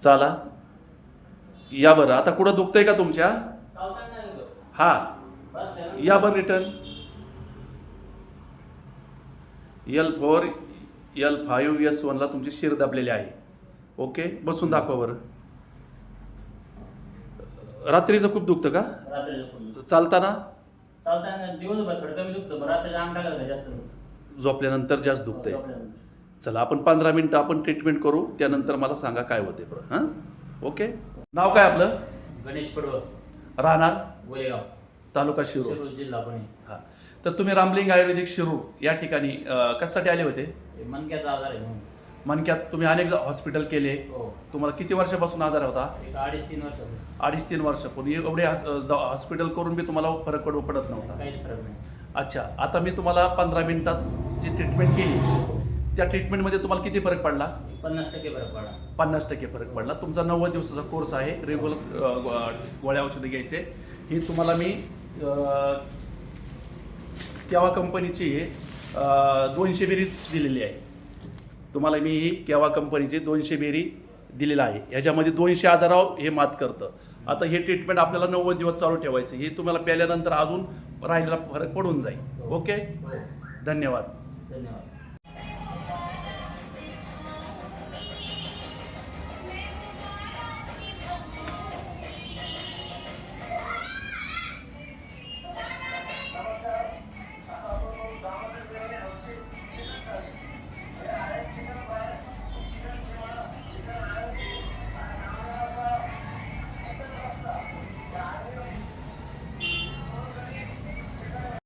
चाला या बरं. आता कुठं दुखतंय का तुमच्या? हा या बरं रिटर्न. L4 L5S1 तुमची शिर दाबलेली आहे. ओके बसून दाखवा बरं. रात्रीचं खूप दुखतं का? चालताना? दिवसभर थोडं कमी दुखतं, पण रात्री अंग टाकायला जास्त दुखतं. झोपल्यानंतर जास्त दुखतंय. चला आपण 15 मिनिटं आपण ट्रीटमेंट करू, त्यानंतर मला सांगा काय होते बरं. हां ओके. नाव काय आपलं? गणेश पडवळ, राहणार गोलेगाव, तालुका शिरूर. जिल्हा पुणे. हां तर तुम्ही रामलिंग आयुर्वेदिक शिरूर या ठिकाणी कशासाठी आले होते? मनक्याचा आजार आहे म्हणून. मनक्यात तुम्ही अनेक हॉस्पिटल केले. हो. तुम्हाला किती वर्षापासून आजार होता? एक 2.5-3 वर्ष. 2.5-3 वर्षापूर्वी. एवढे हॉस्पिटल करून बी तुम्हाला फरक पडत नव्हता? काहीच फरक नाही. अच्छा. आता मी तुम्हाला 15 मिनिटात जी ट्रीटमेंट केली त्या ट्रीटमेंटमध्ये तुम्हाला किती फरक पडला? 50% फरक पडला. 50% फरक पडला. तुमचा 90 दिवसाचा कोर्स आहे. रेग्युलर गोळ्या औषधे घ्यायचे. ही तुम्हाला मी केवा कंपनीची 200 बेरी दिलेली आहे. तुम्हाला मी ही केवा कंपनीची 200 बेरी दिलेला आहे. ह्याच्यामध्ये 200 आजारावर हे मात करतं. आता हे ट्रीटमेंट आपल्याला 90 दिवस चालू ठेवायचं. हे तुम्हाला प्याल्यानंतर अजून राहिलेला फरक पडून जाईल. ओके. धन्यवाद. धन्यवाद.